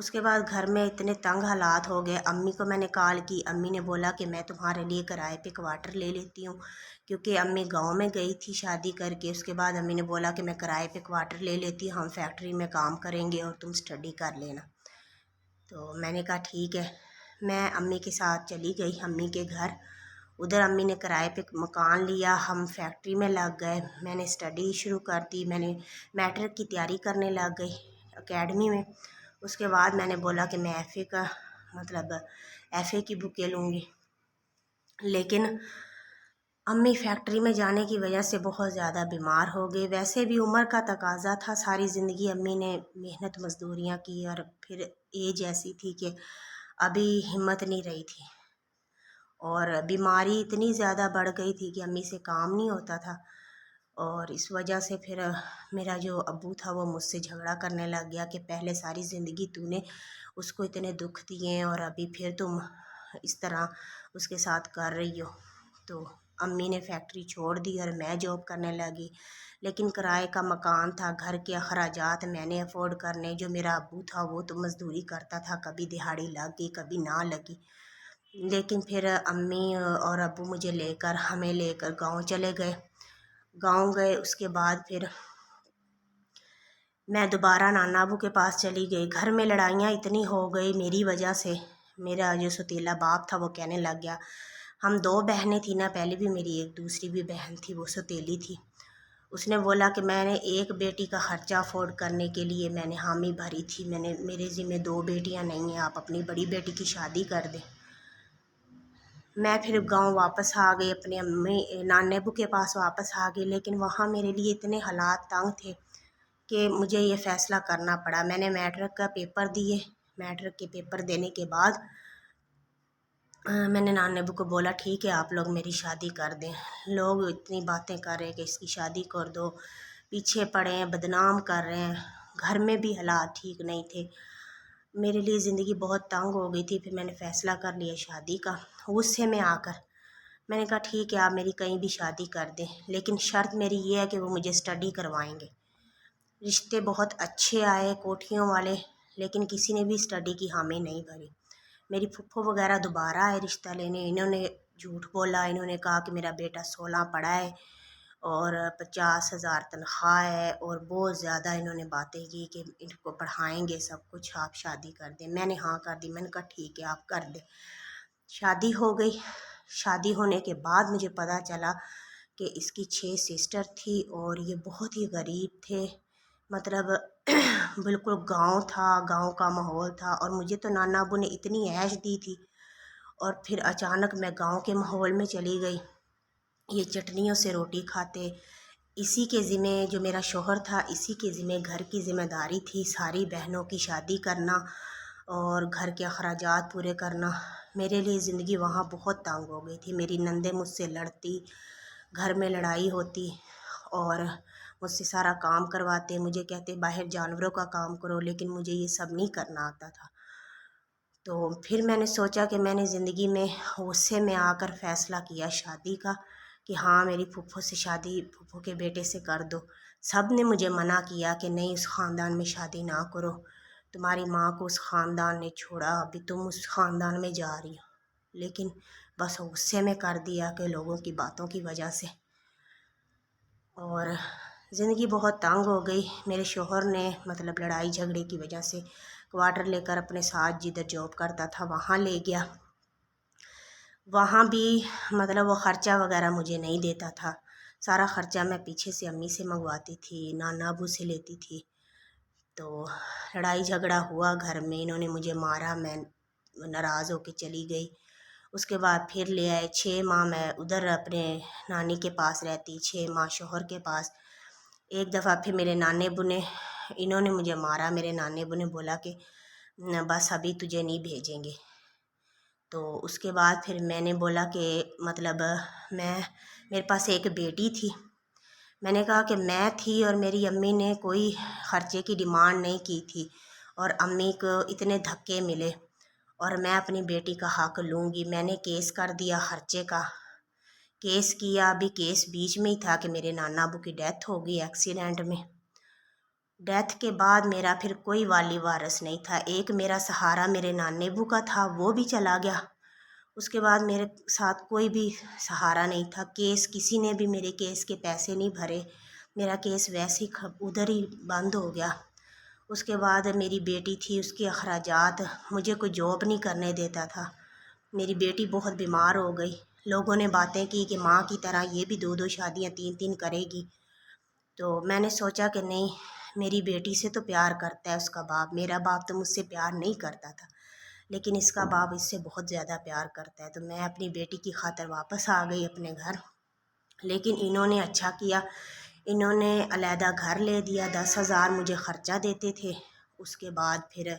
اس کے بعد گھر میں اتنے تنگ حالات ہو گئے، امی کو میں نے کال کی، امی نے بولا کہ میں تمہارے لیے کرائے پہ کوارٹر لے لیتی ہوں، کیونکہ امی گاؤں میں گئی تھی شادی کر کے۔ اس کے بعد امی نے بولا کہ میں کرائے پہ کوارٹر لے لیتی ہوں، ہم فیکٹری میں کام کریں گے اور تم اسٹڈی کر لینا۔ تو میں نے کہا ٹھیک ہے، میں امی کے ساتھ چلی گئی امی کے گھر۔ ادھر امی نے کرائے پہ مکان لیا، ہم فیکٹری میں لگ گئے، میں نے اسٹڈی شروع کر دی، میں نے میٹرک کی تیاری کرنے لگ گئی اکیڈمی میں۔ اس کے بعد میں نے بولا کہ میں ایف اے کا ایف اے کی بکیں لوں گی، لیکن امی فیکٹری میں جانے کی وجہ سے بہت زیادہ بیمار ہو گئی۔ ویسے بھی عمر کا تقاضا تھا، ساری زندگی امی نے محنت مزدوریاں کی، اور پھر ایج ایسی تھی کہ ابھی ہمت نہیں رہی تھی، اور بیماری اتنی زیادہ بڑھ گئی تھی کہ امی سے کام نہیں ہوتا تھا۔ اور اس وجہ سے پھر میرا جو ابو تھا وہ مجھ سے جھگڑا کرنے لگ گیا کہ پہلے ساری زندگی تو نے اس کو اتنے دکھ دیے اور ابھی پھر تم اس طرح اس کے ساتھ کر رہی ہو۔ تو امی نے فیکٹری چھوڑ دی اور میں جاب کرنے لگی، لیکن کرائے کا مکان تھا، گھر کے اخراجات میں نے افورڈ کرنے۔ جو میرا ابو تھا وہ تو مزدوری کرتا تھا، کبھی دہاڑی لگ گئی کبھی نہ لگی، لیکن پھر امی اور ابو مجھے ہمیں لے کر گاؤں چلے گئے۔ گاؤں گئے، اس کے بعد پھر میں دوبارہ نانا ابو کے پاس چلی گئی۔ گھر میں لڑائیاں اتنی ہو گئی میری وجہ سے، میرا جو ستیلا باپ تھا وہ کہنے لگ گیا، ہم 2 بہنیں تھیں نا، پہلے بھی میری ایک دوسری بھی بہن تھی، وہ ستیلی تھی۔ اس نے بولا کہ میں نے ایک بیٹی کا خرچہ افورڈ کرنے کے لیے میں نے حامی بھری تھی، میرے ذمہ 2 بیٹیاں نہیں ہیں، آپ اپنی بڑی بیٹی کی شادی کر دیں۔ میں پھر گاؤں واپس آ گئی، اپنے نانے ابو کے پاس واپس آ گئی، لیکن وہاں میرے لیے اتنے حالات تنگ تھے کہ مجھے یہ فیصلہ کرنا پڑا۔ میں نے میٹرک کا پیپر دیے، میٹرک کے پیپر دینے کے بعد میں نے نانے ابو کو بولا ٹھیک ہے آپ لوگ میری شادی کر دیں۔ لوگ اتنی باتیں کر رہے ہیں کہ اس کی شادی کر دو، پیچھے پڑے ہیں، بدنام کر رہے ہیں، گھر میں بھی حالات ٹھیک نہیں تھے، میرے لیے زندگی بہت تنگ ہو گئی تھی۔ پھر میں نے فیصلہ کر لیا شادی کا، غصے میں آ کر میں نے کہا ٹھیک ہے آپ میری کہیں بھی شادی کر دیں، لیکن شرط میری یہ ہے کہ وہ مجھے اسٹڈی کروائیں گے۔ رشتے بہت اچھے آئے کوٹھیوں والے، لیکن کسی نے بھی اسٹڈی کی حامی نہیں بھری۔ میری پھپھو وغیرہ دوبارہ آئے رشتہ لینے، انہوں نے جھوٹ بولا، انہوں نے کہا کہ میرا بیٹا 16 پڑھا ہے اور 50,000 تنخواہ ہے، اور بہت زیادہ انہوں نے باتیں کی کہ ان کو پڑھائیں گے سب کچھ، آپ شادی کر دیں۔ میں نے ہاں کر دی، میں نے کہا ٹھیک ہے آپ کر دیں۔ شادی ہو گئی۔ شادی ہونے کے بعد مجھے پتہ چلا کہ اس کی 6 سسٹر تھی اور یہ بہت ہی غریب تھے، بالکل گاؤں تھا، گاؤں کا ماحول تھا، اور مجھے تو نانا ابو نے اتنی عیش دی تھی، اور پھر اچانک میں گاؤں کے ماحول میں چلی گئی۔ یہ چٹنیوں سے روٹی کھاتے، اسی کے ذمہ جو میرا شوہر تھا اسی کے ذمہ گھر کی ذمہ داری تھی، ساری بہنوں کی شادی کرنا اور گھر کے اخراجات پورے کرنا۔ میرے لیے زندگی وہاں بہت تنگ ہو گئی تھی، میری نندیں مجھ سے لڑتی، گھر میں لڑائی ہوتی، اور مجھ سے سارا کام کرواتے، مجھے کہتے باہر جانوروں کا کام کرو، لیکن مجھے یہ سب نہیں کرنا آتا تھا۔ تو پھر میں نے سوچا کہ میں نے زندگی میں غصے میں آ کر فیصلہ کیا شادی کا، کہ ہاں میری پھپھو سے شادی، پھپھو کے بیٹے سے کر دو۔ سب نے مجھے منع کیا کہ نہیں اس خاندان میں شادی نہ کرو، تمہاری ماں کو اس خاندان نے چھوڑا، ابھی تم اس خاندان میں جا رہی ہو، لیکن بس غصے میں کر دیا کہ لوگوں کی باتوں کی وجہ سے، اور زندگی بہت تنگ ہو گئی۔ میرے شوہر نے لڑائی جھگڑے کی وجہ سے کوارٹر لے کر اپنے ساتھ جدھر جاب کرتا تھا وہاں لے گیا، وہاں بھی وہ خرچہ وغیرہ مجھے نہیں دیتا تھا، سارا خرچہ میں پیچھے سے امی سے منگواتی تھی، نانا ابو سے لیتی تھی۔ تو لڑائی جھگڑا ہوا گھر میں، انہوں نے مجھے مارا، میں ناراض ہو کے چلی گئی۔ اس کے بعد پھر لے آئے، 6 ماہ میں ادھر اپنے نانی کے پاس رہتی، 6 ماہ شوہر کے پاس۔ ایک دفعہ پھر میرے نانے ابو نے، انہوں نے مجھے مارا، میرے نانے ابو نے بولا کہ بس ابھی تجھے نہیں بھیجیں گے۔ تو اس کے بعد پھر میں نے بولا کہ میرے پاس ایک بیٹی تھی، میں نے کہا کہ میں تھی اور میری امی نے کوئی خرچے کی ڈیمانڈ نہیں کی تھی، اور امی کو اتنے دھکے ملے، اور میں اپنی بیٹی کا حق لوں گی۔ میں نے کیس کر دیا خرچے کا، کیس کیا، ابھی کیس بیچ میں ہی تھا کہ میرے نانا ابو کی ڈیتھ ہو گئی ایکسیڈنٹ میں۔ ڈیتھ کے بعد میرا پھر کوئی والی وارث نہیں تھا. ایک میرا سہارا میرے نانے ابو کا تھا، وہ بھی چلا گیا. اس کے بعد میرے ساتھ کوئی بھی سہارا نہیں تھا. کیس کسی نے بھی میرے کیس کے پیسے نہیں بھرے. میرا کیس ویسے ہی ادھر ہی بند ہو گیا. اس کے بعد میری بیٹی تھی، اس کے اخراجات، مجھے کوئی جاب نہیں کرنے دیتا تھا. میری بیٹی بہت بیمار ہو گئی. لوگوں نے باتیں کی کہ ماں کی طرح یہ بھی 2 شادیاں 3 کرے گی. تو میں نے سوچا کہ نہیں، میری بیٹی سے تو پیار کرتا ہے اس کا باپ. میرا باپ تو مجھ سے پیار نہیں کرتا تھا، لیکن اس کا باپ اس سے بہت زیادہ پیار کرتا ہے. تو میں اپنی بیٹی کی خاطر واپس آ گئی اپنے گھر. لیکن انہوں نے اچھا کیا، انہوں نے علیحدہ گھر لے دیا. 10,000 مجھے خرچہ دیتے تھے. اس کے بعد پھر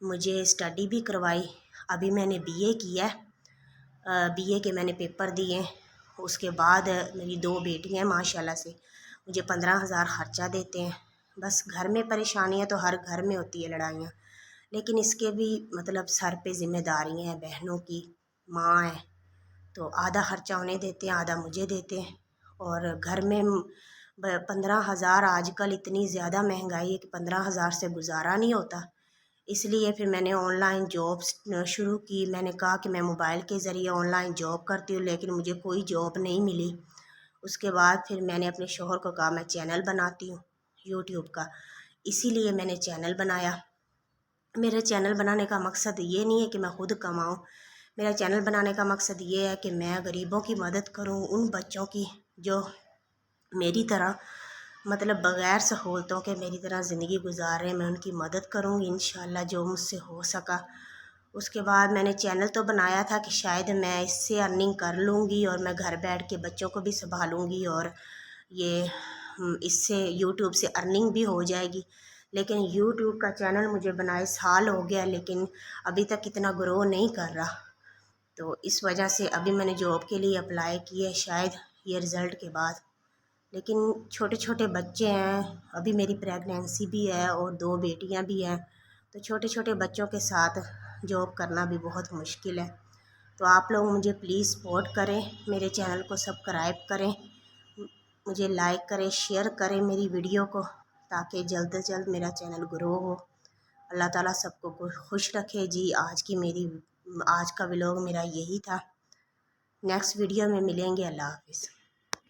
مجھے اسٹڈی بھی کروائی. ابھی میں نے بی اے کیا ہے. بی اے کے میں نے پیپر دیے. اس کے بعد میری 2 بیٹیاں ہیں ماشاءاللہ سے. مجھے 15,000 خرچہ دیتے ہیں. بس گھر میں پریشانیاں تو ہر گھر میں ہوتی ہے، لڑائیاں، لیکن اس کے بھی مطلب سر پہ ذمہ داری ہیں. بہنوں کی ماں ہے تو آدھا خرچہ انہیں دیتے ہیں، آدھا مجھے دیتے ہیں. اور گھر میں 15,000 آج کل اتنی زیادہ مہنگائی ہے کہ 15,000 سے گزارا نہیں ہوتا. اس لیے پھر میں نے آن لائن جابس شروع کی. میں نے کہا کہ میں موبائل کے ذریعے آن لائن جاب کرتی ہوں، لیکن مجھے کوئی جاب نہیں ملی. اس کے بعد پھر میں نے اپنے شوہر کو کہا میں چینل بناتی ہوں یوٹیوب کا. اسی لیے میں نے چینل بنایا. میرے چینل بنانے کا مقصد یہ نہیں ہے کہ میں خود کماؤں. میرا چینل بنانے کا مقصد یہ ہے کہ میں غریبوں کی مدد کروں، ان بچوں کی جو میری طرح مطلب بغیر سہولتوں کے میری طرح زندگی گزار رہے ہیں. میں ان کی مدد کروں گی انشاءاللہ جو مجھ سے ہو سکا. اس کے بعد میں نے چینل تو بنایا تھا کہ شاید میں اس سے ارننگ کر لوں گی اور میں گھر بیٹھ کے بچوں کو بھی سنبھالوں گی اور یہ اس سے یوٹیوب سے ارننگ بھی ہو جائے گی. لیکن یوٹیوب کا چینل مجھے بنائے سال ہو گیا، لیکن ابھی تک اتنا گرو نہیں کر رہا. تو اس وجہ سے ابھی میں نے جاب کے لیے اپلائی کی ہے، شاید یہ رزلٹ کے بعد. لیکن چھوٹے چھوٹے بچے ہیں، ابھی میری پریگنینسی بھی ہے اور 2 بیٹیاں بھی ہیں. تو چھوٹے چھوٹے بچوں کے ساتھ جاب کرنا بھی بہت مشکل ہے. تو آپ لوگ مجھے پلیز سپورٹ کریں، میرے چینل کو سبسکرائب کریں، مجھے لائک کریں، شیئر کریں میری ویڈیو کو، تاکہ جلد از جلد میرا چینل گرو ہو. اللہ تعالیٰ سب کو خوش رکھے. جی آج کا ولاگ میرا یہی تھا. نیکسٹ ویڈیو میں ملیں گے. اللہ حافظ.